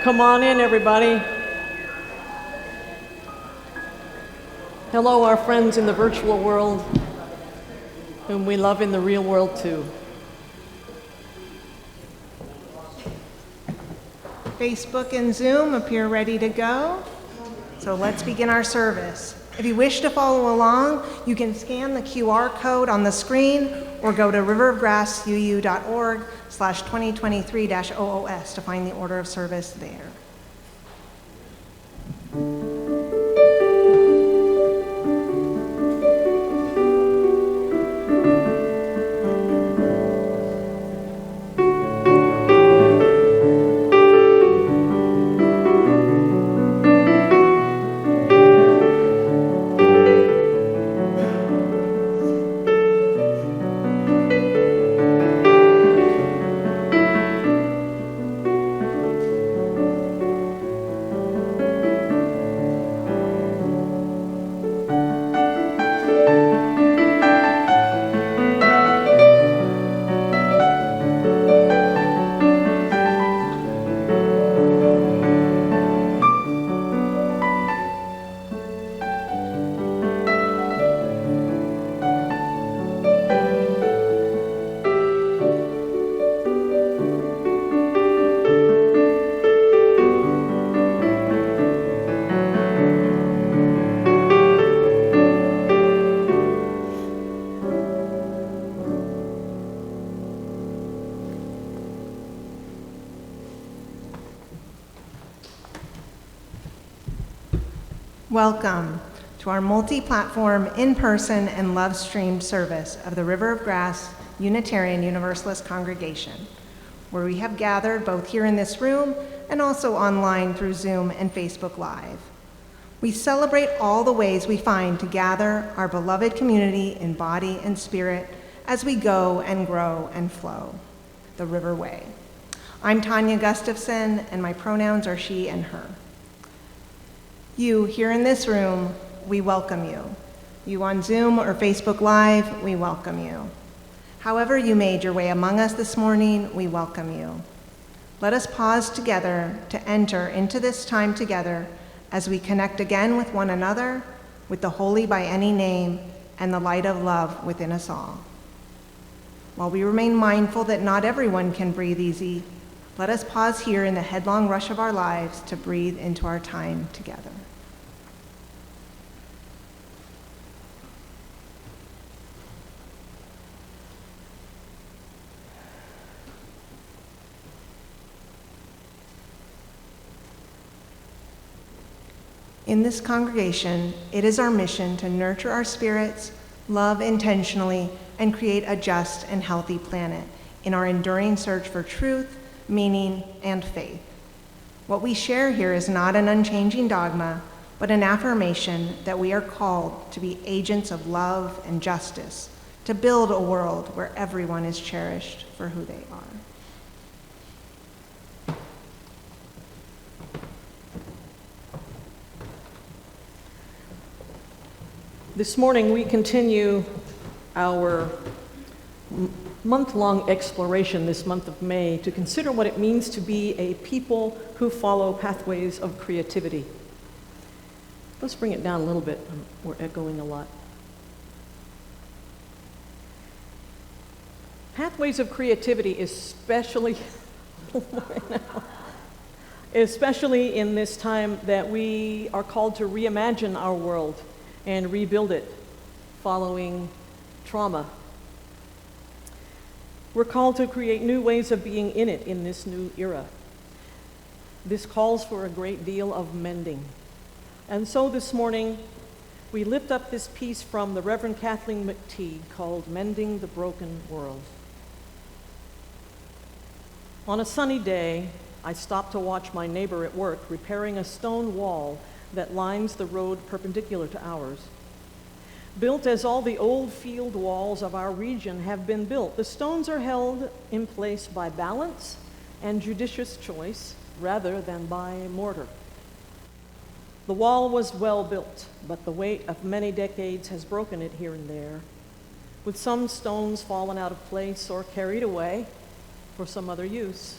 Come on in, everybody. Hello, our friends in the virtual world, whom we love in the real world too. Facebook and Zoom appear ready to go. So let's begin our service. If you wish to follow along, you can scan the QR code on the screen or go to riverofgrassuu.org/2023-OOS to find the order of service there. Welcome to our multi-platform, in-person, and love-streamed service of the River of Grass Unitarian Universalist Congregation, where we have gathered both here in this room and also online through Zoom and Facebook Live. We celebrate all the ways we find to gather our beloved community in body and spirit as we go and grow and flow, the River Way. I'm Tanya Gustafson, and my pronouns are she and her. You here in this room, we welcome you. You on Zoom or Facebook Live, we welcome you. However you made your way among us this morning, we welcome you. Let us pause together to enter into this time together as we connect again with one another, with the holy by any name, and the light of love within us all. While we remain mindful that not everyone can breathe easy, let us pause here in the headlong rush of our lives to breathe into our time together. In this congregation, it is our mission to nurture our spirits, love intentionally, and create a just and healthy planet in our enduring search for truth, meaning, and faith. What we share here is not an unchanging dogma, but an affirmation that we are called to be agents of love and justice, to build a world where everyone is cherished for who they are. This morning we continue our month-long exploration this month of May to consider what it means to be a people who follow pathways of creativity. Let's bring it down a little bit. We're echoing a lot. Pathways of creativity, especially in this time that we are called to reimagine our world and rebuild it following trauma. We're called to create new ways of being in it in this new era. This calls for a great deal of mending. And so this morning, we lift up this piece from the Reverend Kathleen McTeague called Mending the Broken World. On a sunny day, I stopped to watch my neighbor at work repairing a stone wall that lines the road perpendicular to ours. Built as all the old field walls of our region have been built, the stones are held in place by balance and judicious choice rather than by mortar. The wall was well built, but the weight of many decades has broken it here and there, with some stones fallen out of place or carried away for some other use.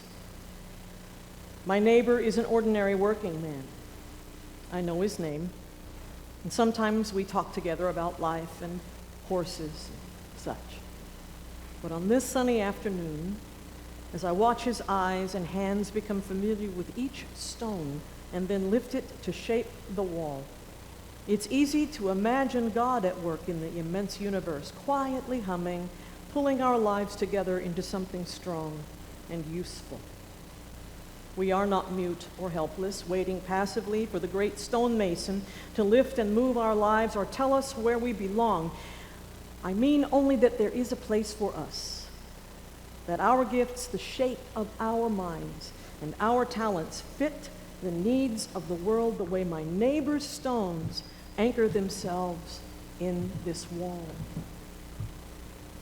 My neighbor is an ordinary working man. I know his name, and sometimes we talk together about life and horses and such. But on this sunny afternoon, as I watch his eyes and hands become familiar with each stone and then lift it to shape the wall, it's easy to imagine God at work in the immense universe, quietly humming, pulling our lives together into something strong and useful. We are not mute or helpless, waiting passively for the great stonemason to lift and move our lives or tell us where we belong. I mean only that there is a place for us, that our gifts, the shape of our minds, and our talents fit the needs of the world the way my neighbor's stones anchor themselves in this wall.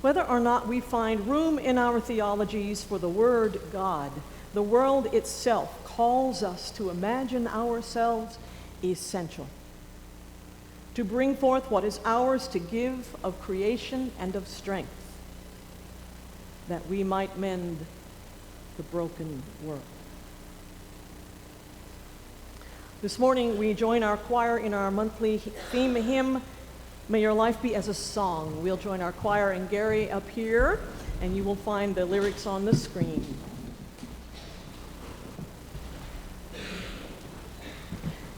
Whether or not we find room in our theologies for the word God, the world itself calls us to imagine ourselves essential, to bring forth what is ours to give of creation and of strength, that we might mend the broken world. This morning, we join our choir in our monthly theme hymn, May Your Life Be as a Song. We'll join our choir and Gary up here, and you will find the lyrics on the screen.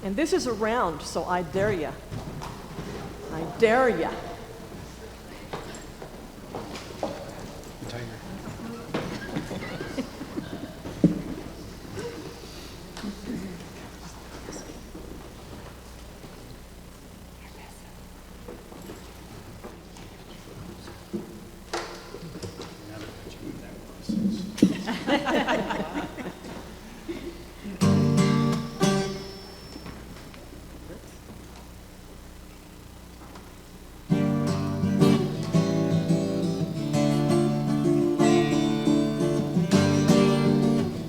And this is a round, so I dare ya. I dare ya.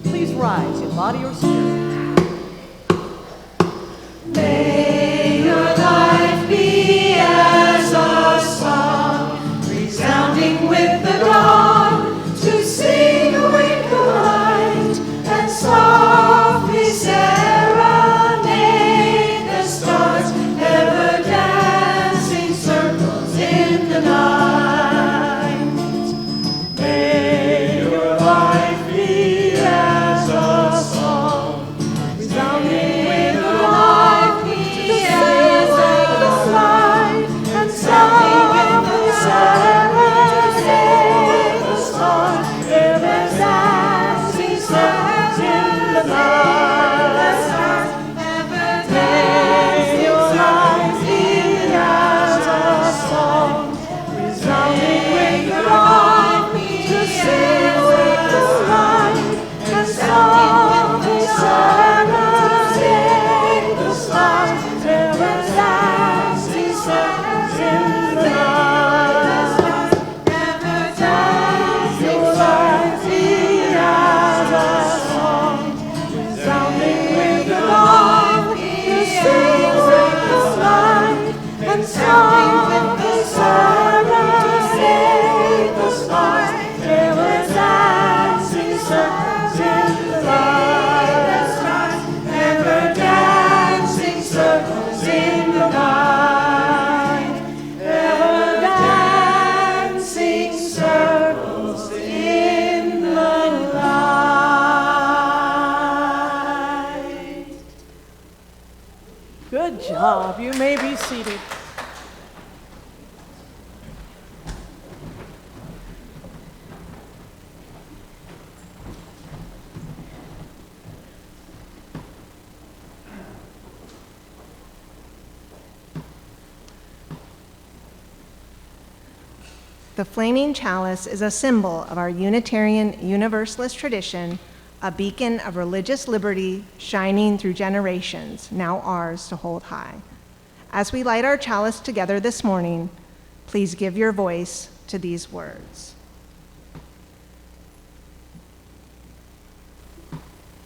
Please rise in body or spirit. May your life be as a song, resounding with the dawn, to sing awake the light, and softly serenade the stars, ever dancing circles in the night. May your life be as a song, resounding with the dawn, to sing awake the light, and softly serenade the stars, ever dancing circles in the night. May your life be as a song, resounding with the dawn, to sing awake the light, and softly serenade the stars, ever dancing circles in the night. Ever dancing your life be as a song, resounding with the dawn, to sing awake the light, and softly serenade the stars, ever dancing circles in the night. Ever dancing circles in the night. Ever dancing circles in the night. Good job. You may be seated. The flaming chalice is a symbol of our Unitarian Universalist tradition, a beacon of religious liberty shining through generations, now ours to hold high. As we light our chalice together this morning, please give your voice to these words.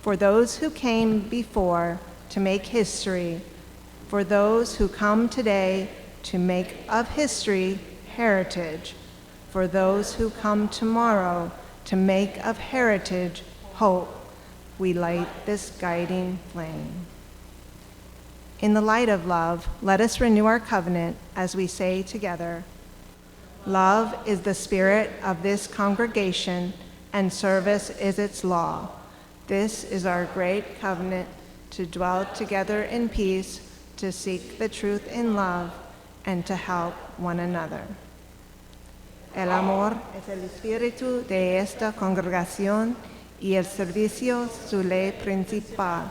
For those who came before to make history, for those who come today to make of history heritage, for those who come tomorrow to make of heritage hope, we light this guiding flame. In the light of love, let us renew our covenant as we say together, love is the spirit of this congregation, and service is its law. This is our great covenant, to dwell together in peace, to seek the truth in love, and to help one another. El amor es el espíritu de esta congregación y el servicio su ley principal.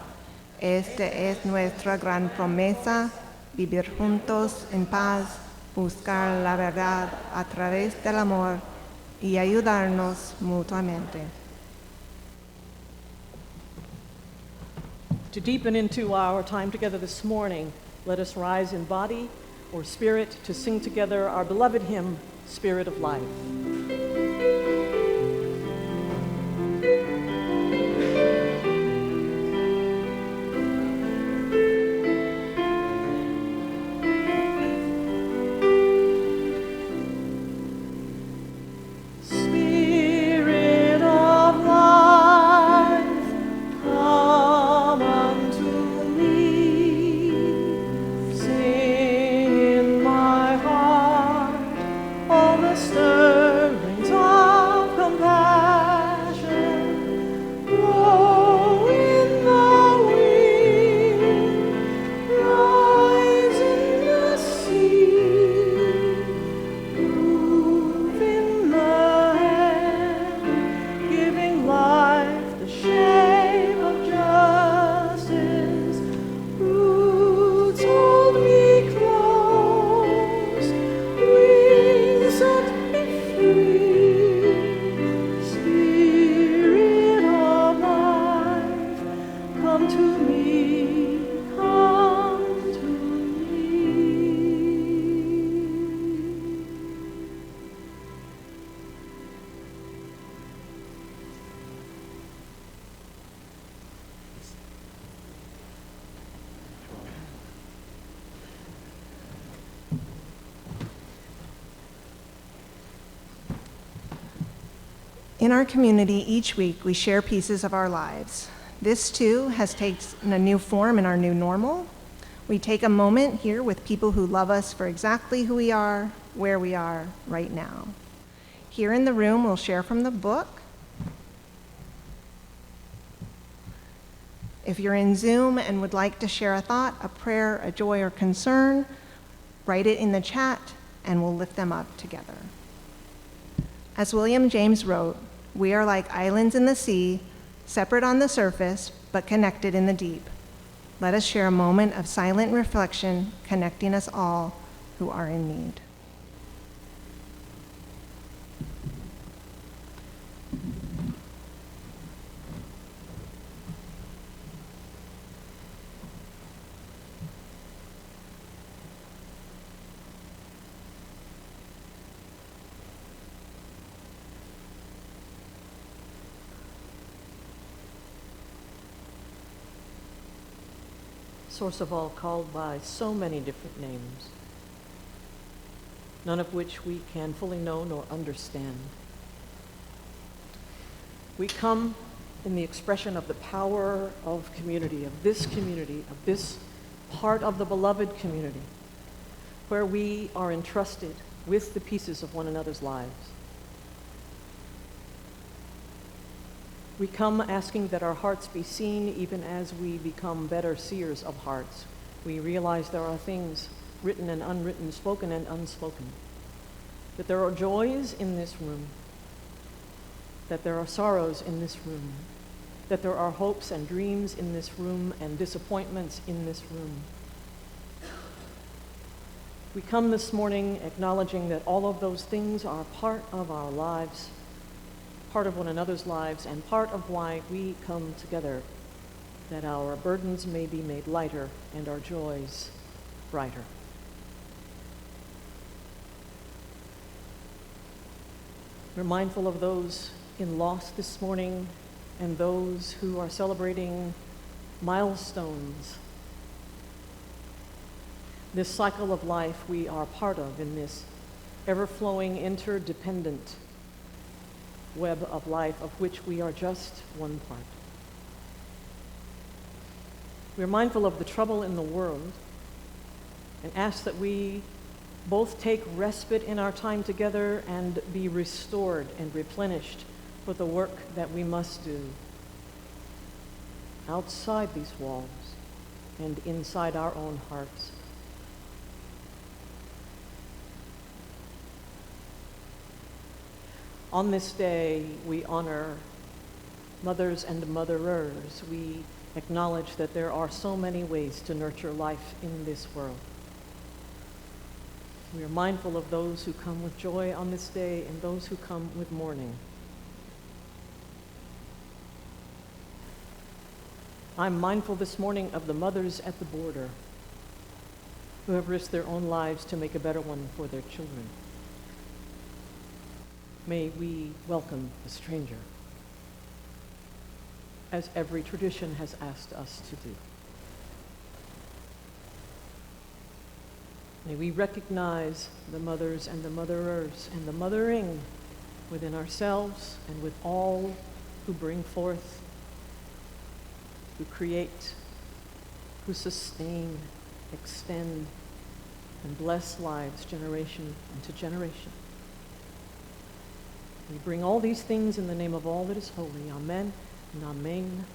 Esta es nuestra gran promesa, vivir juntos en paz, buscar la verdad a través del amor y ayudarnos mutuamente. To deepen into our time together this morning, let us rise in body or spirit to sing together our beloved hymn, Spirit of Life. Spirit of life, come unto me. Sing in my heart all the stirrings of compassion. Blow in the wind, rise in the sea, move in the hand, giving life the shape of justice. Roots hold me close, wings set me free. Spirit of life, come to me, come to me. In our community, each week we share pieces of our lives. This too has taken a new form in our new normal. We take a moment here with people who love us for exactly who we are, where we are right now. Here in the room, we'll share from the book. If you're in Zoom and would like to share a thought, a prayer, a joy, or concern, write it in the chat and we'll lift them up together. As William James wrote, we are like islands in the sea, separate on the surface, but connected in the deep. Let us share a moment of silent reflection, connecting us all who are in need. Source of all, called by so many different names, none of which we can fully know nor understand. We come in the expression of the power of community, of this part of the beloved community, where we are entrusted with the pieces of one another's lives. We come asking that our hearts be seen even as we become better seers of hearts. We realize there are things written and unwritten, spoken and unspoken, that there are joys in this room, that there are sorrows in this room, that there are hopes and dreams in this room and disappointments in this room. We come this morning acknowledging that all of those things are part of our lives, part of one another's lives, and part of why we come together, that our burdens may be made lighter and our joys brighter. We're mindful of those in loss this morning and those who are celebrating milestones. This cycle of life we are part of in this ever-flowing, interdependent web of life of which we are just one part. We're mindful of the trouble in the world and ask that we both take respite in our time together and be restored and replenished for the work that we must do outside these walls and inside our own hearts. On this day, we honor mothers and motherers. We acknowledge that there are so many ways to nurture life in this world. We are mindful of those who come with joy on this day and those who come with mourning. I'm mindful this morning of the mothers at the border who have risked their own lives to make a better one for their children. May we welcome the stranger, as every tradition has asked us to do. May we recognize the mothers and the motherers and the mothering within ourselves and with all who bring forth, who create, who sustain, extend, and bless lives generation into generation. We bring all these things in the name of all that is holy. Amen and amen.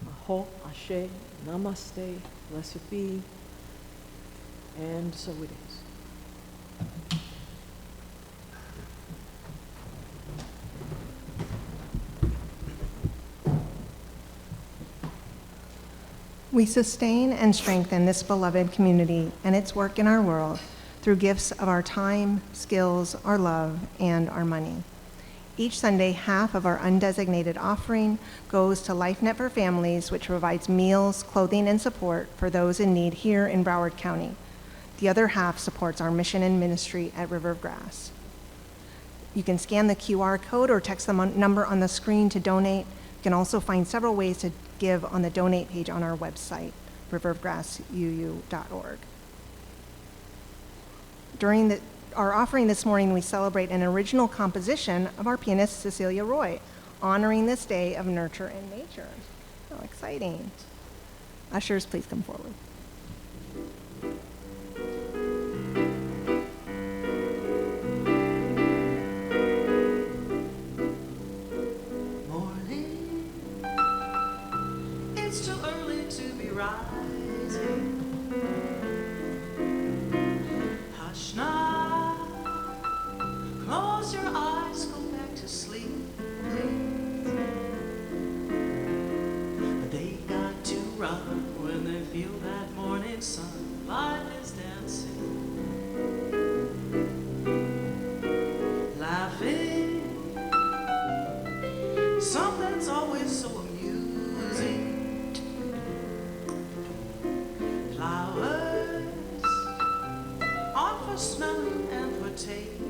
Aho, ashe, namaste, blessed be. And so it is. We sustain and strengthen this beloved community and its work in our world through gifts of our time, skills, our love, and our money. Each Sunday, half of our undesignated offering goes to LifeNet for Families, which provides meals, clothing, and support for those in need here in Broward County. The other half supports our mission and ministry at River of Grass. You can scan the QR code or text the number on the screen to donate. You can also find several ways to give on the donate page on our website, riverofgrassuu.org. During our offering this morning, we celebrate an original composition of our pianist Cecilia Roy, honoring this day of nurture and nature. How exciting. Ushers, please come forward. Morning, it's too early to be rising. Hush now, close your eyes, go back to sleep, please. But they got to run when they feel that morning sun. Life is dancing, laughing. Something's always so amusing. Flowers are for smelling and for tasting.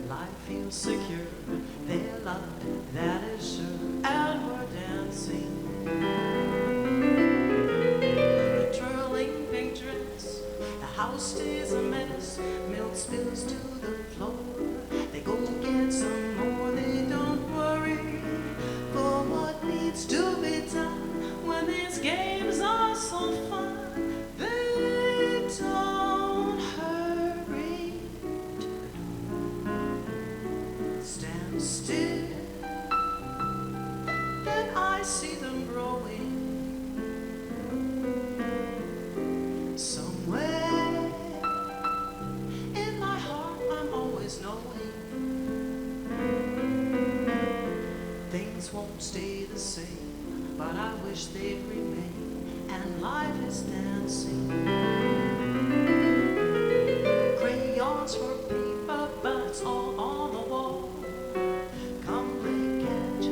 Life feels secure, they're loved, that is sure, and we're dancing. The twirling pink dress, the house stays a mess, milk spills to the floor. They go get some more, they don't worry for what needs to be done when these games are so fun. They don't hurry, stand still, then I see them growing somewhere in my heart. I'm always knowing things won't stay the same, but I wish they'd remain, and life is dancing. Crayons for paper, bats all on the wall. Come play catch,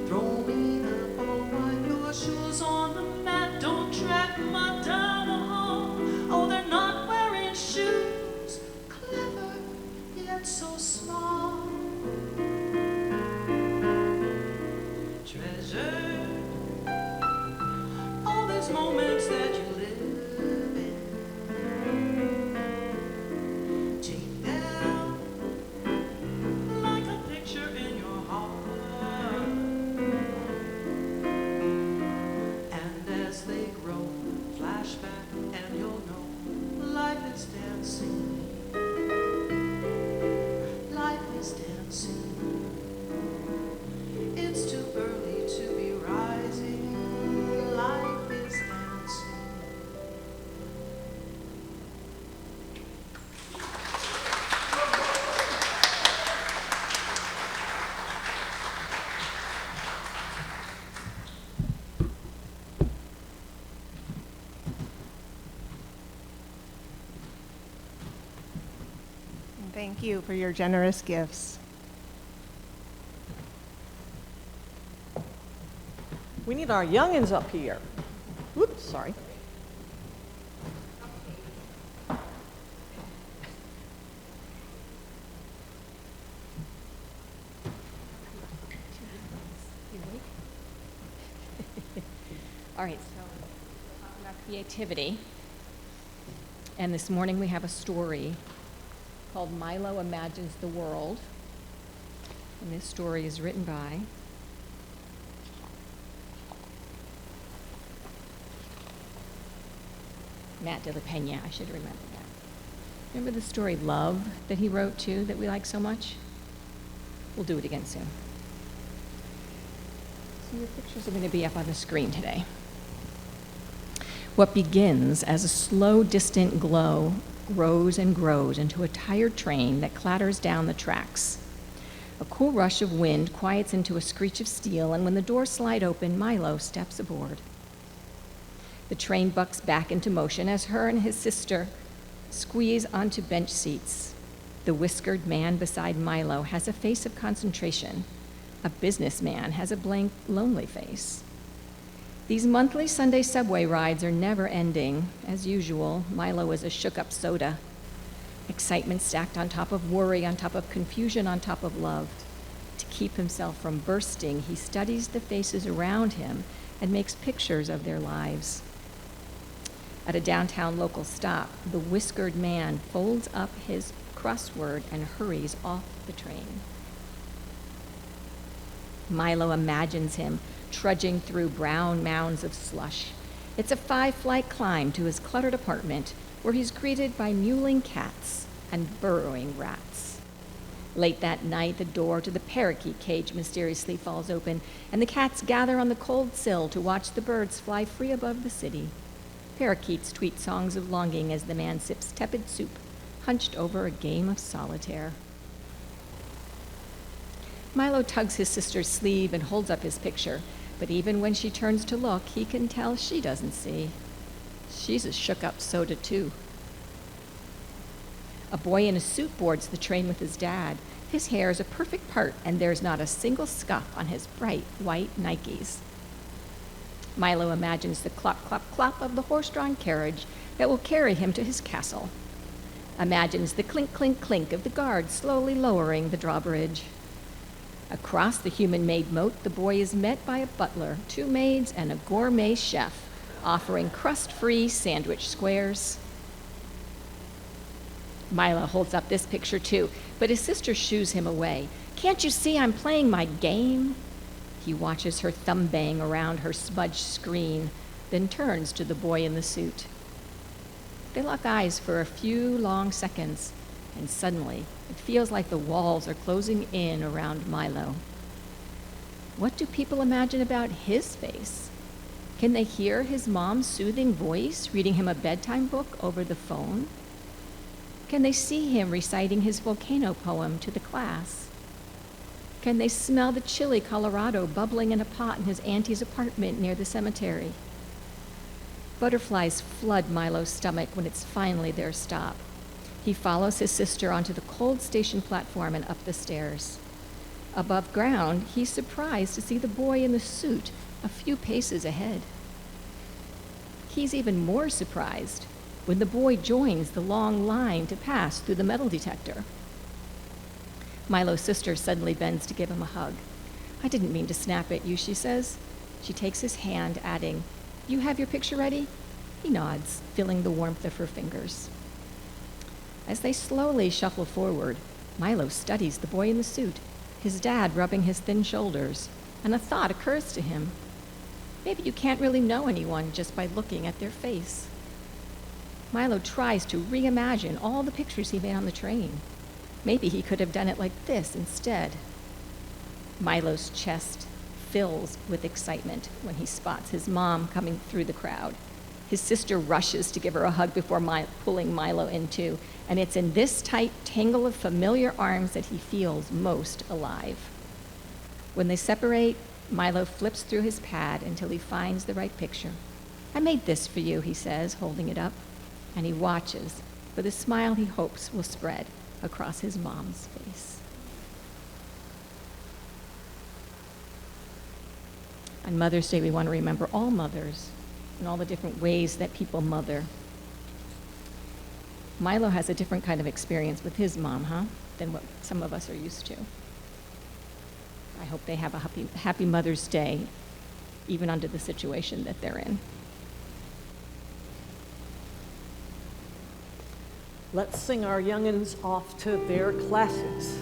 throw me the ball, wipe your shoes on the mat, don't track mud down the hall. Oh, they're not wearing shoes, clever yet so small. Treasure all these moments that you live in. Take them like a picture in your heart. dancing. It's too early to be rising. Life is dancing. And thank you for your generous gifts. We need our youngins up here. Whoops, sorry. All right, so we're talking about creativity. And this morning we have a story called Milo Imagines the World. And this story is written by Matt de la Pena. I should remember that. Remember the story Love that he wrote too, that we like so much? We'll do it again soon. So your pictures are going to be up on the screen today. What begins as a slow, distant glow grows and grows into a tired train that clatters down the tracks. A cool rush of wind quiets into a screech of steel, and when the doors slide open, Milo steps aboard. The train bucks back into motion as her and his sister squeeze onto bench seats. The whiskered man beside Milo has a face of concentration. A businessman has a blank, lonely face. These monthly Sunday subway rides are never ending. As usual, Milo is a shook-up soda. Excitement stacked on top of worry, on top of confusion, on top of love. To keep himself from bursting, he studies the faces around him and makes pictures of their lives. At a downtown local stop, the whiskered man folds up his crossword and hurries off the train. Milo imagines him trudging through brown mounds of slush. It's a 5-flight climb to his cluttered apartment, where he's greeted by mewling cats and burrowing rats. Late that night, the door to the parakeet cage mysteriously falls open, and the cats gather on the cold sill to watch the birds fly free above the city. Parakeets tweet songs of longing as the man sips tepid soup, hunched over a game of solitaire. Milo tugs his sister's sleeve and holds up his picture, but even when she turns to look, he can tell she doesn't see. She's a shook-up soda, too. A boy in a suit boards the train with his dad. His hair is a perfect part, and there's not a single scuff on his bright white Nikes. Milo imagines the clop, clop, clop of the horse-drawn carriage that will carry him to his castle. Imagines the clink, clink, clink of the guards slowly lowering the drawbridge. Across the human-made moat, the boy is met by a butler, 2 maids, and a gourmet chef offering crust-free sandwich squares. Milo holds up this picture too, but his sister shoos him away. "Can't you see I'm playing my game?" He watches her thumb bang around her smudged screen, then turns to the boy in the suit. They lock eyes for a few long seconds, and suddenly it feels like the walls are closing in around Milo. What do people imagine about his face? Can they hear his mom's soothing voice reading him a bedtime book over the phone? Can they see him reciting his volcano poem to the class? Can they smell the chilly Colorado bubbling in a pot in his auntie's apartment near the cemetery? Butterflies flood Milo's stomach when it's finally their stop. He follows his sister onto the cold station platform and up the stairs. Above ground, he's surprised to see the boy in the suit a few paces ahead. He's even more surprised when the boy joins the long line to pass through the metal detector. Milo's sister suddenly bends to give him a hug. "I didn't mean to snap at you," she says. She takes his hand, adding, "You have your picture ready?" He nods, feeling the warmth of her fingers. As they slowly shuffle forward, Milo studies the boy in the suit, his dad rubbing his thin shoulders, and a thought occurs to him. Maybe you can't really know anyone just by looking at their face. Milo tries to reimagine all the pictures he made on the train. Maybe he could have done it like this instead. Milo's chest fills with excitement when he spots his mom coming through the crowd. His sister rushes to give her a hug before pulling Milo in too, and it's in this tight tangle of familiar arms that he feels most alive. When they separate, Milo flips through his pad until he finds the right picture. "I made this for you," he says, holding it up, and he watches for the smile he hopes will spread across his mom's face. On Mother's Day, we want to remember all mothers and all the different ways that people mother. Milo has a different kind of experience with his mom, than what some of us are used to. I hope they have a happy Mother's Day, even under the situation that they're in. Let's sing our young'uns off to their classes.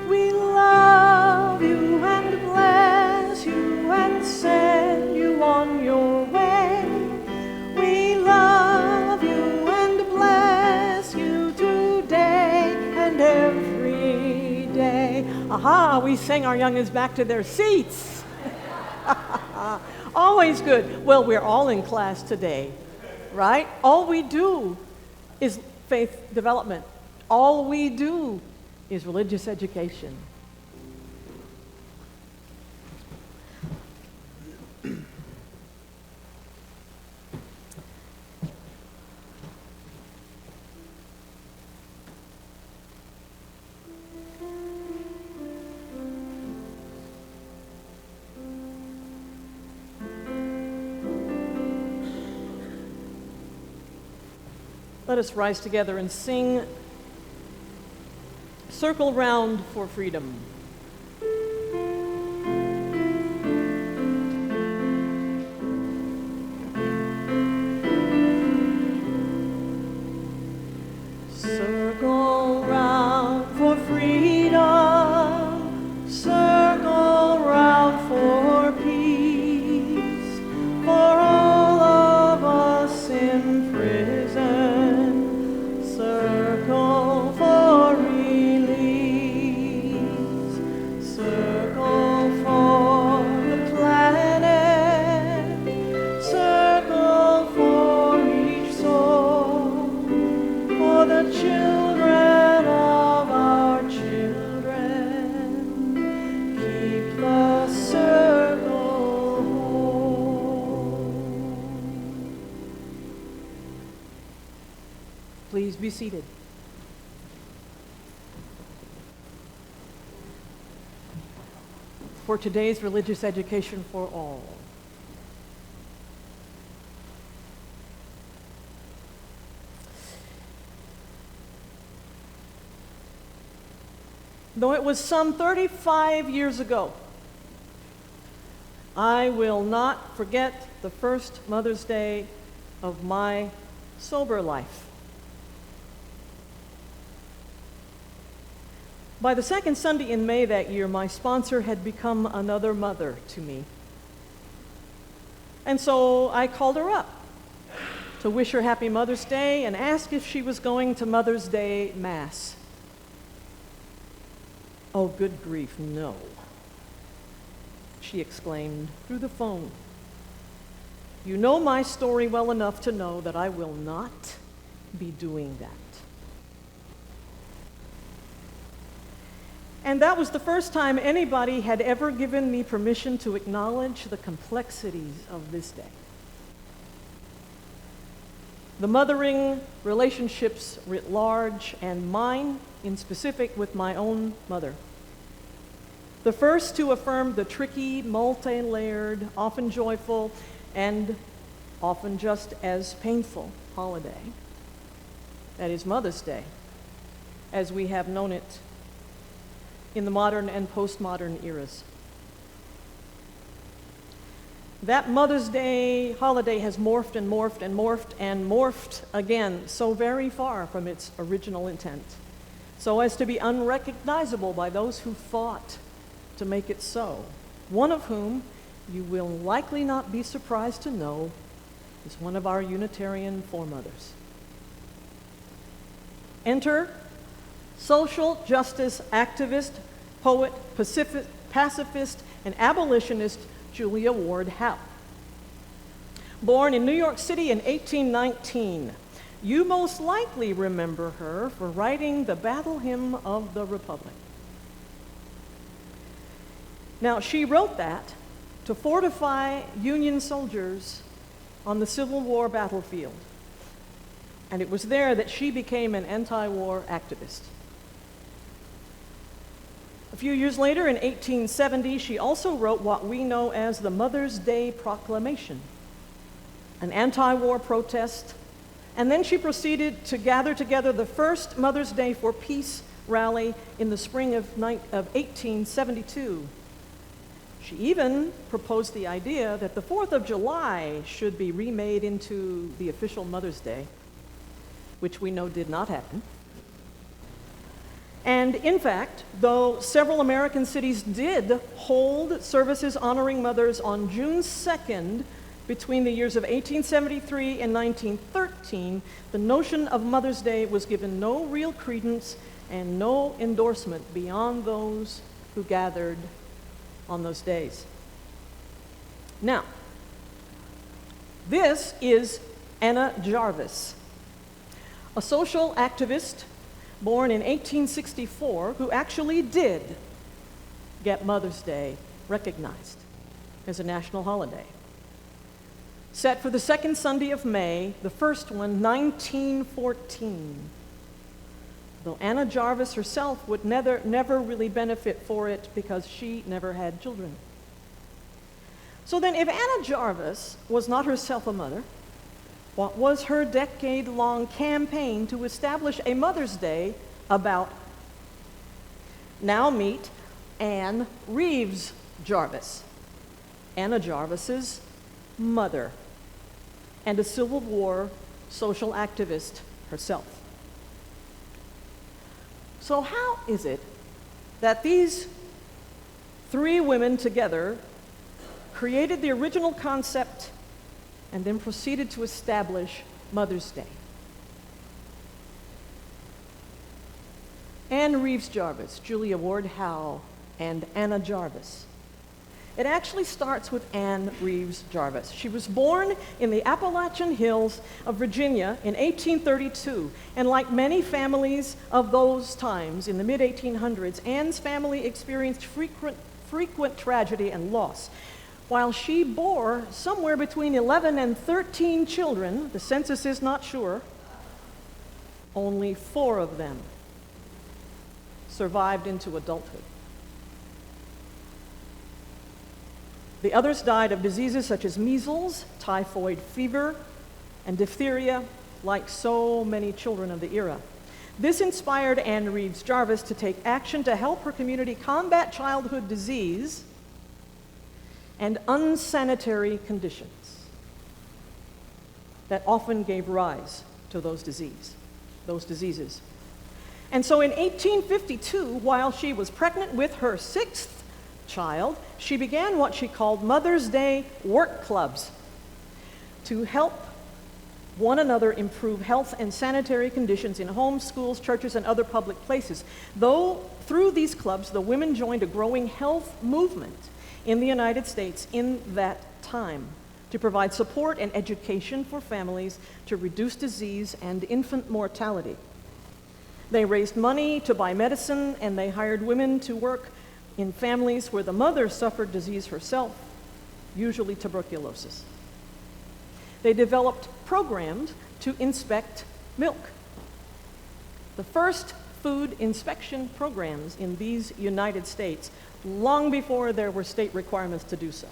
We love you and bless you and send you on your way. We love you and bless you today and every day. Aha, we sang our young'uns back to their seats. Always good. Well, we're all in class today, right? All we do is faith development. All we do is religious education. Let us rise together and sing Circle Round for Freedom. Circle round for freedom, circle round for peace, for all of us in prison, circle for release, circle for the planet, circle for each soul, for the children of our children, keep the circle whole. Please be seated. For today's religious education for all. Though it was some 35 years ago, I will not forget the first Mother's Day of my sober life. By the second Sunday in May that year, my sponsor had become another mother to me. And so I called her up to wish her happy Mother's Day and asked if she was going to Mother's Day Mass. "Oh, good grief, no," she exclaimed through the phone. "You know my story well enough to know that I will not be doing that." And that was the first time anybody had ever given me permission to acknowledge the complexities of this day. The mothering relationships writ large, and mine in specific with my own mother. The first to affirm the tricky, multi-layered, often joyful, and often just as painful holiday that is Mother's Day, as we have known it in the modern and postmodern eras. That Mother's Day holiday has morphed and morphed and morphed and morphed again so very far from its original intent, so as to be unrecognizable by those who fought to make it so, one of whom, you will likely not be surprised to know, is one of our Unitarian foremothers. Enter social justice activist, poet, pacifist, and abolitionist Julia Ward Howe. Born in New York City in 1819, you most likely remember her for writing the Battle Hymn of the Republic. Now, she wrote that to fortify Union soldiers on the Civil War battlefield. And it was there that she became an anti-war activist. A few years later, in 1870, she also wrote what we know as the Mother's Day Proclamation, an anti-war protest, and then she proceeded to gather together the first Mother's Day for Peace rally in the spring of 1872. She even proposed the idea that the 4th of July should be remade into the official Mother's Day, which we know did not happen. And in fact, though several American cities did hold services honoring mothers on June 2nd between the years of 1873 and 1913, the notion of Mother's Day was given no real credence and no endorsement beyond those who gathered on those days. Now, this is Anna Jarvis, a social activist born in 1864 who actually did get Mother's Day recognized as a national holiday. Set for the second Sunday of May, the first one, 1914. Though Anna Jarvis herself would never really benefit for it because she never had children. So then, if Anna Jarvis was not herself a mother, what was her decade-long campaign to establish a Mother's Day about? Now meet Anne Reeves Jarvis, Anna Jarvis's mother, and a Civil War social activist herself. So how is it that these three women together created the original concept and then proceeded to establish Mother's Day? Anne Reeves Jarvis, Julia Ward Howe, and Anna Jarvis. It actually starts with Anne Reeves Jarvis. She was born in the Appalachian Hills of Virginia in 1832, and like many families of those times in the mid-1800s, Anne's family experienced frequent tragedy and loss. While she bore somewhere between 11 and 13 children, the census is not sure, only 4 of them survived into adulthood. The others died of diseases such as measles, typhoid fever, and diphtheria, like so many children of the era. This inspired Anne Reeves Jarvis to take action to help her community combat childhood disease and unsanitary conditions that often gave rise to those diseases. And so in 1852, while she was pregnant with her 6th child, she began what she called Mother's Day work clubs to help one another improve health and sanitary conditions in homes, schools, churches, and other public places. Though through these clubs, the women joined a growing health movement in the United States in that time to provide support and education for families to reduce disease and infant mortality. They raised money to buy medicine, and they hired women to work in families where the mother suffered disease herself, usually tuberculosis. They developed programs to inspect milk. The first food inspection programs in these United States, long before there were state requirements to do so.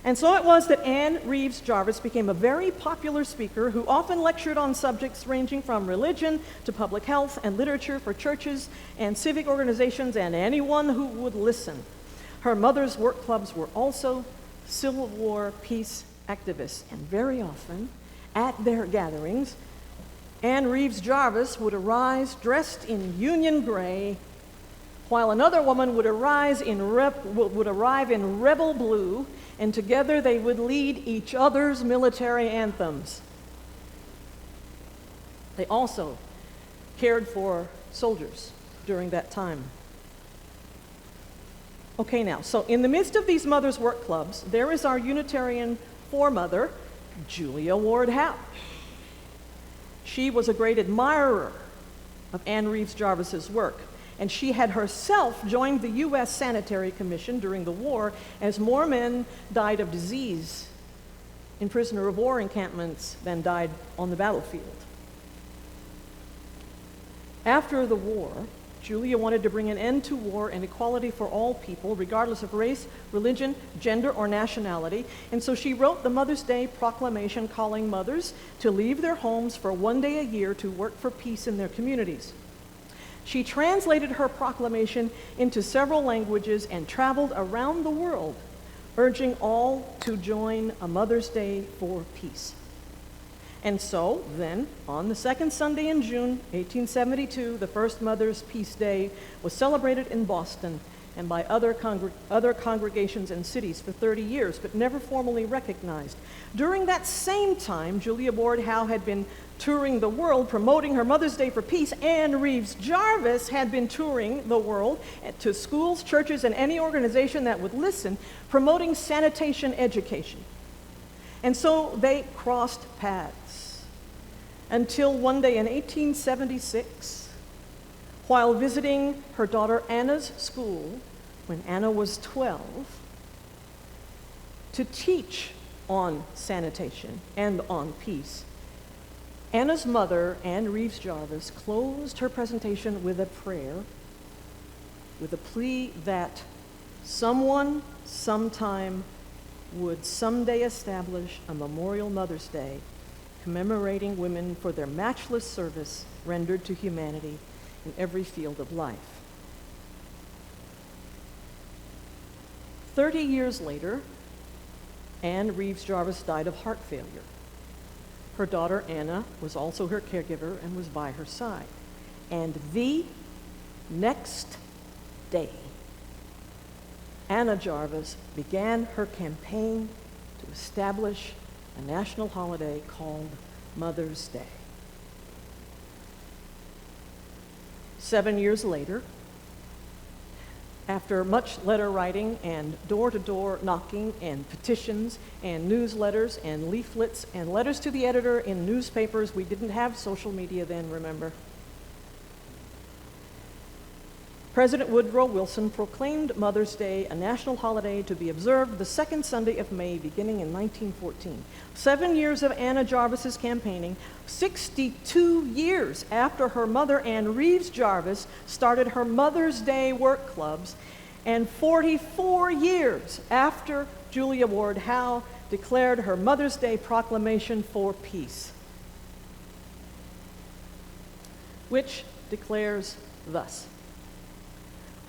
And so it was that Anne Reeves Jarvis became a very popular speaker who often lectured on subjects ranging from religion to public health and literature for churches and civic organizations and anyone who would listen. Her mother's work clubs were also Civil War peace activists, and very often at their gatherings, Anne Reeves Jarvis would arise dressed in Union gray, while another woman would arrive in rebel blue, and together they would lead each other's military anthems. They also cared for soldiers during that time. Okay, now, so in the midst of these mothers' work clubs, there is our Unitarian foremother, Julia Ward Howe. She was a great admirer of Anne Reeves Jarvis's work, and she had herself joined the U.S. Sanitary Commission during the war as more men died of disease in prisoner of war encampments than died on the battlefield. After the war, Julia wanted to bring an end to war and equality for all people, regardless of race, religion, gender, or nationality. And so she wrote the Mother's Day proclamation calling mothers to leave their homes for one day a year to work for peace in their communities. She translated her proclamation into several languages and traveled around the world, urging all to join a Mother's Day for peace. And so, then, on the second Sunday in June 1872, the first Mother's Peace Day was celebrated in Boston and by other congregations and cities for 30 years, but never formally recognized. During that same time, Julia Ward Howe had been touring the world promoting her Mother's Day for Peace. Anne Reeves Jarvis had been touring the world to schools, churches, and any organization that would listen, promoting sanitation education. And so they crossed paths until one day in 1876, while visiting her daughter Anna's school when Anna was 12, to teach on sanitation and on peace, Anna's mother, Anne Reeves Jarvis, closed her presentation with a prayer, with a plea that someone, sometime, would someday establish a Memorial Mother's Day commemorating women for their matchless service rendered to humanity in every field of life. 30 years later, Anne Reeves Jarvis died of heart failure. Her daughter Anna was also her caregiver and was by her side. And the next day, Anna Jarvis began her campaign to establish a national holiday called Mother's Day. 7 years later, after much letter writing and door-to-door knocking and petitions and newsletters and leaflets and letters to the editor in newspapers, we didn't have social media then, remember. President Woodrow Wilson proclaimed Mother's Day a national holiday to be observed the second Sunday of May, beginning in 1914. 7 years of Anna Jarvis's campaigning, 62 years after her mother, Anne Reeves Jarvis, started her Mother's Day work clubs, and 44 years after Julia Ward Howe declared her Mother's Day proclamation for peace, which declares thus: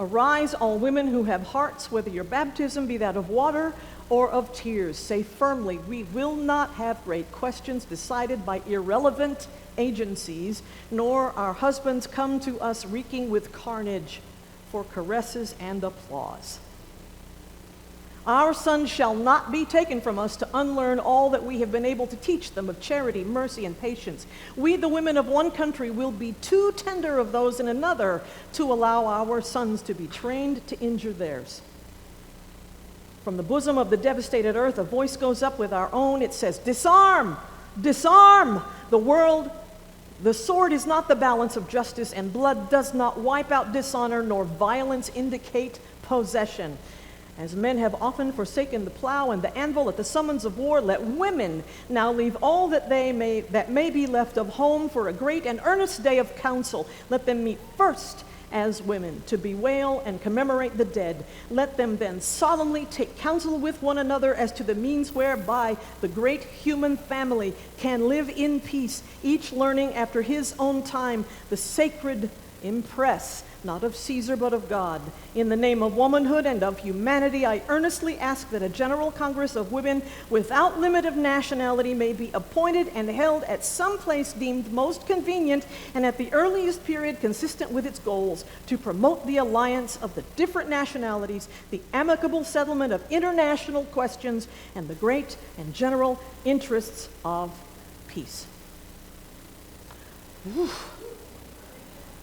"Arise, all women who have hearts, whether your baptism be that of water or of tears. Say firmly, we will not have great questions decided by irrelevant agencies, nor our husbands come to us reeking with carnage for caresses and applause. Our sons shall not be taken from us to unlearn all that we have been able to teach them of charity, mercy, and patience. We, the women of one country, will be too tender of those in another to allow our sons to be trained to injure theirs. From the bosom of the devastated earth, a voice goes up with our own. It says, disarm, disarm the world. The sword is not the balance of justice, and blood does not wipe out dishonor, nor violence indicate possession. As men have often forsaken the plow and the anvil at the summons of war, let women now leave all that may be left of home for a great and earnest day of council. Let them meet first as women to bewail and commemorate the dead. Let them then solemnly take counsel with one another as to the means whereby the great human family can live in peace, each learning after his own time the sacred impress, not of Caesar, but of God. In the name of womanhood and of humanity, I earnestly ask that a General Congress of Women without limit of nationality may be appointed and held at some place deemed most convenient and at the earliest period consistent with its goals, to promote the alliance of the different nationalities, the amicable settlement of international questions, and the great and general interests of peace." Whew.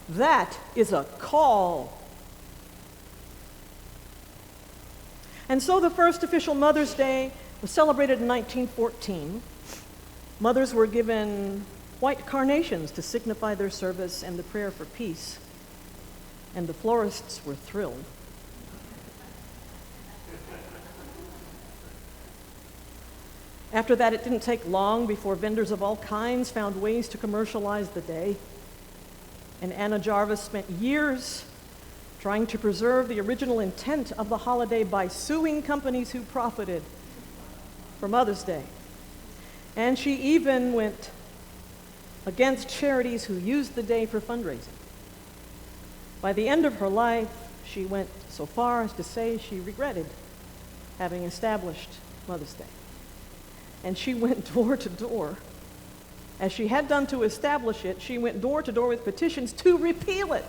That is a call. And so the first official Mother's Day was celebrated in 1914. Mothers were given white carnations to signify their service and the prayer for peace. And the florists were thrilled. After that, it didn't take long before vendors of all kinds found ways to commercialize the day. And Anna Jarvis spent years trying to preserve the original intent of the holiday by suing companies who profited from Mother's Day. And she even went against charities who used the day for fundraising. By the end of her life, she went so far as to say she regretted having established Mother's Day. And she went door to door. As she had done to establish it, she went door to door with petitions to repeal it.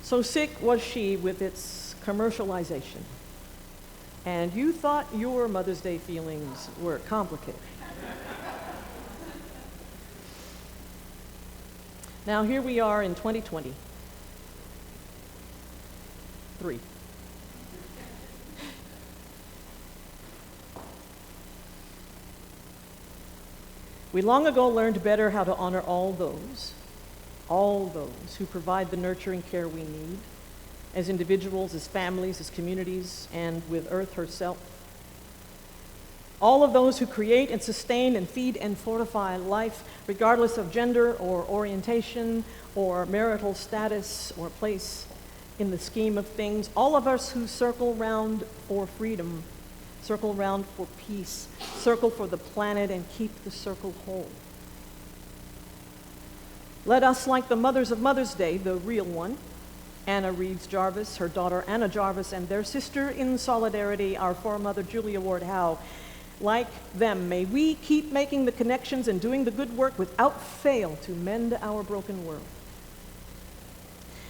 So sick was she with its commercialization. And you thought your Mother's Day feelings were complicated. Now here we are in 2023. We long ago learned better how to honor all those who provide the nurturing care we need, as individuals, as families, as communities, and with Earth herself. All of those who create and sustain and feed and fortify life, regardless of gender or orientation or marital status or place in the scheme of things. All of us who circle round for freedom, circle round for peace, circle for the planet, and keep the circle whole. Let us, like the mothers of Mother's Day, the real one, Anna Reeves Jarvis, her daughter Anna Jarvis, and their sister in solidarity, our foremother Julia Ward Howe, like them, may we keep making the connections and doing the good work without fail to mend our broken world.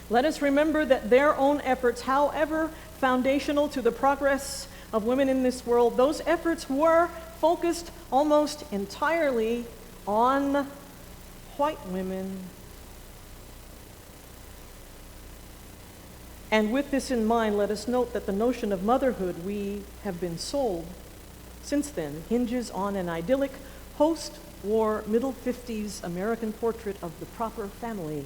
Let us remember that their own efforts, however foundational to the progress of women in this world, those efforts were focused almost entirely on white women. And with this in mind, let us note that the notion of motherhood we have been sold since then hinges on an idyllic post-war middle 50s American portrait of the proper family,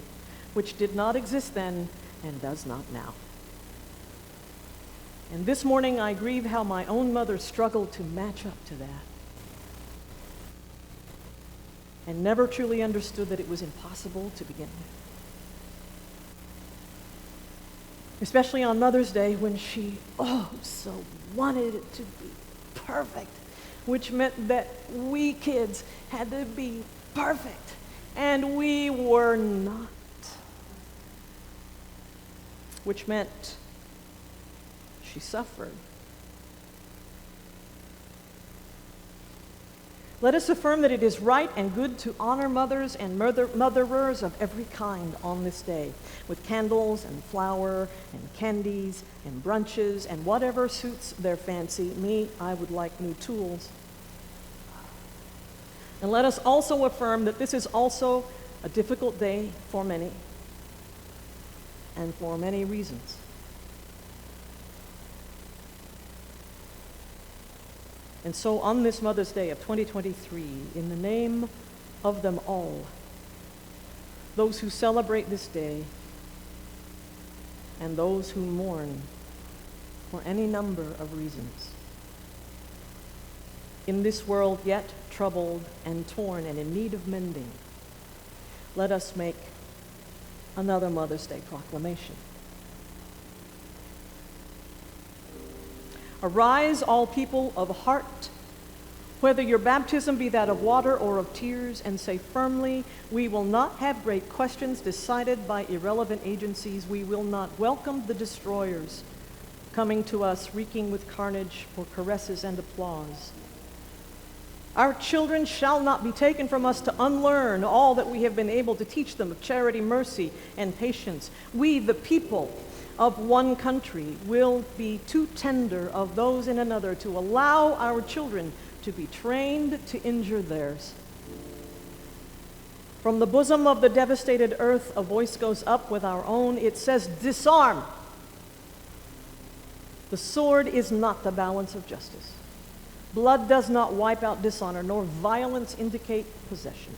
which did not exist then and does not now. And this morning I grieve how my own mother struggled to match up to that and never truly understood that it was impossible to begin with. Especially on Mother's Day when she, so wanted it to be perfect, which meant that we kids had to be perfect, and we were not. Which meant she suffered. Let us affirm that it is right and good to honor mothers and motherers of every kind on this day, with candles and flower and candies and brunches and whatever suits their fancy. Me, I would like new tools. And let us also affirm that this is also a difficult day for many, and for many reasons. And so on this Mother's Day of 2023, in the name of them all, those who celebrate this day and those who mourn for any number of reasons, in this world yet troubled and torn and in need of mending, let us make another Mother's Day proclamation. Arise, all people of heart, whether your baptism be that of water or of tears, and say firmly, we will not have great questions decided by irrelevant agencies. We will not welcome the destroyers coming to us reeking with carnage for caresses and applause. Our children shall not be taken from us to unlearn all that we have been able to teach them of charity, mercy, and patience. We, the people of one country, will be too tender of those in another to allow our children to be trained to injure theirs. From the bosom of the devastated earth, a voice goes up with our own. It says, disarm. The sword is not the balance of justice. Blood does not wipe out dishonor, nor violence indicate possession.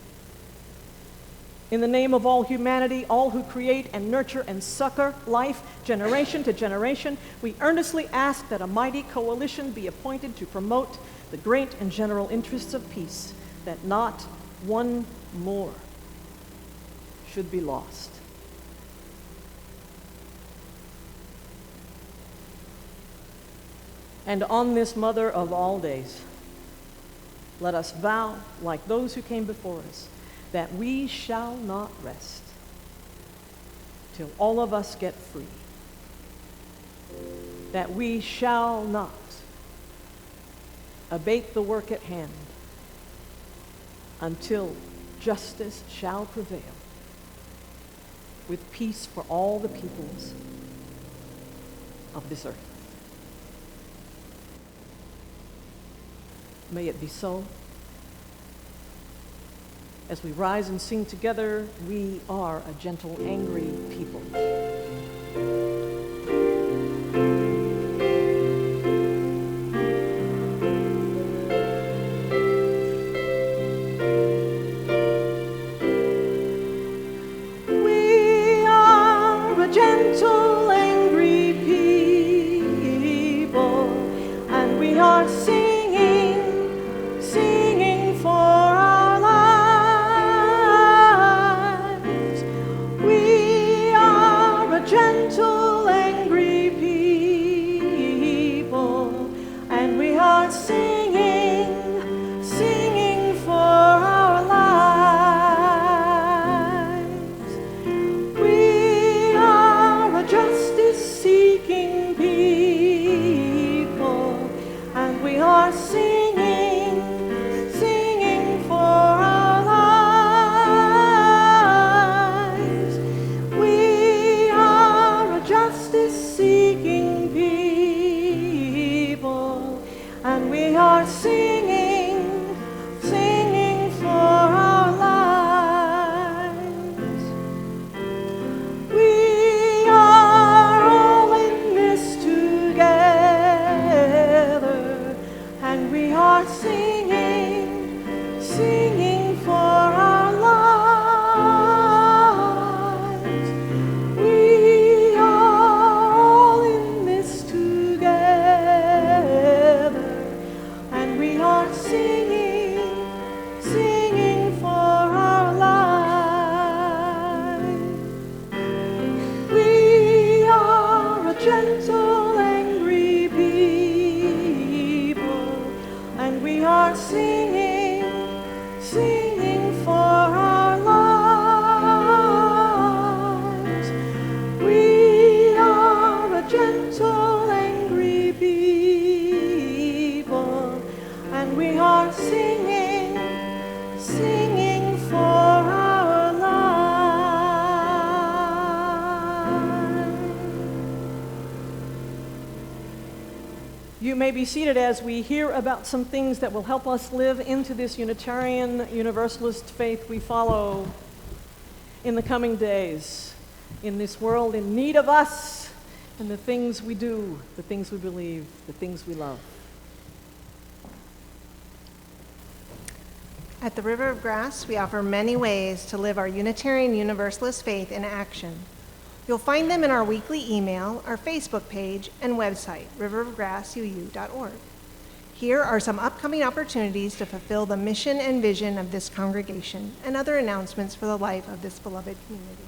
In the name of all humanity, all who create and nurture and succor life, generation to generation, we earnestly ask that a mighty coalition be appointed to promote the great and general interests of peace, that not one more should be lost. And on this mother of all days, let us vow, like those who came before us, that we shall not rest till all of us get free, that we shall not abate the work at hand until justice shall prevail, with peace for all the peoples of this earth. May it be so. As we rise and sing together, we are a gentle, angry people. We are a gentle, angry people, and we are singing for our lives. We are a gentle, angry people, and we are singing for our lives. We are a justice-seeking people, and we are singing for our lives. We are a justice-seeking people, and we are singing for our lives. We are all in this together, and we are singing for our lives. We are all in this together, and we are singing for our lives. We are a gentle, angry people, and we are singing for our lives. We are a gentle, angry people, and we are singing for our lives. You may be seated as we hear about some things that will help us live into this Unitarian Universalist faith we follow in the coming days, in this world in need of us, and the things we do, the things we believe, the things we love. At the River of Grass, we offer many ways to live our Unitarian Universalist faith in action. You'll find them in our weekly email, our Facebook page, and website, riverofgrassuu.org. Here are some upcoming opportunities to fulfill the mission and vision of this congregation and other announcements for the life of this beloved community.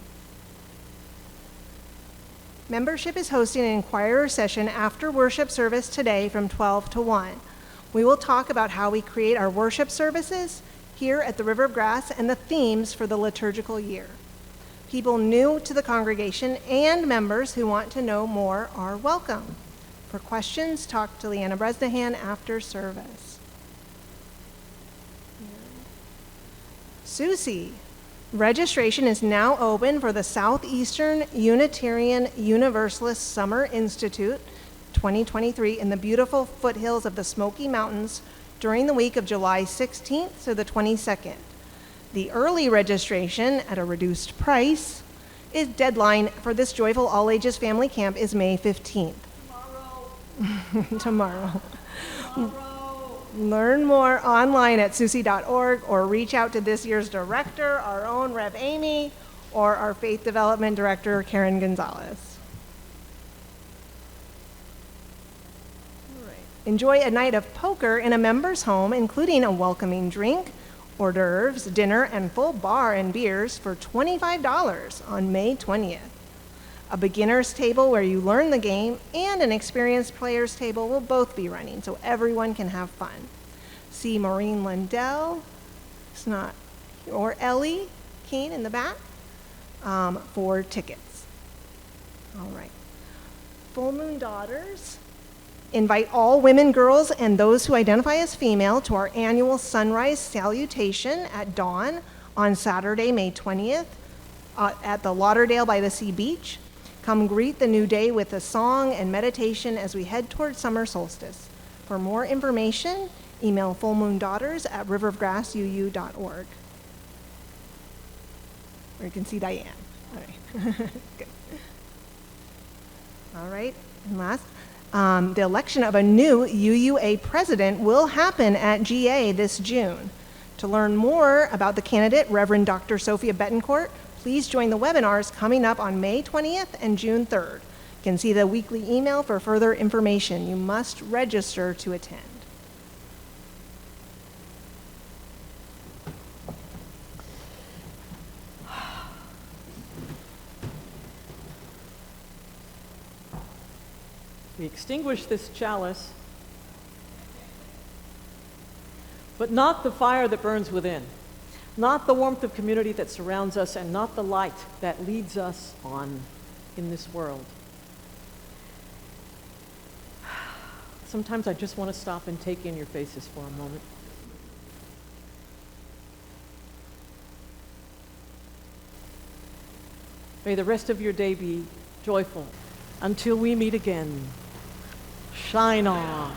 Membership is hosting an inquirer session after worship service today from 12 to 1. We will talk about how we create our worship services here at the River of Grass and the themes for the liturgical year. People new to the congregation and members who want to know more are welcome. For questions, talk to Leanna Bresnahan after service. Susie, registration is now open for the Southeastern Unitarian Universalist Summer Institute 2023 in the beautiful foothills of the Smoky Mountains during the week of July 16th to the 22nd. The early registration at a reduced price is deadline for this joyful all-ages family camp is May 15th. Tomorrow. Learn more online at susie.org or reach out to this year's director, our own Rev. Amy, or our Faith Development Director, Karen Gonzalez. All right. Enjoy a night of poker in a member's home, including a welcoming drink, hors d'oeuvres, dinner, and full bar and beers for $25 on May 20th. A beginner's table where you learn the game and an experienced player's table will both be running, so everyone can have fun. See Maureen Lundell, or Ellie Keene in the back for tickets. All right. Full Moon Daughters invite all women, girls, and those who identify as female to our annual sunrise salutation at dawn on Saturday, May 20th at the Lauderdale by the Sea beach. Come greet the new day with a song and meditation as we head toward summer solstice. For more information, email fullmoondaughters@riverofgrassuu.org. Or you can see Diane. All right. Good. All right, and last, the election of a new UUA president will happen at GA this June. To learn more about the candidate, Reverend Dr. Sophia Betancourt, please join the webinars coming up on May 20th and June 3rd. You can see the weekly email for further information. You must register to attend. We extinguish this chalice, but not the fire that burns within, not the warmth of community that surrounds us, and not the light that leads us on in this world. Sometimes I just want to stop and take in your faces for a moment. May the rest of your day be joyful. Until we meet again, shine on.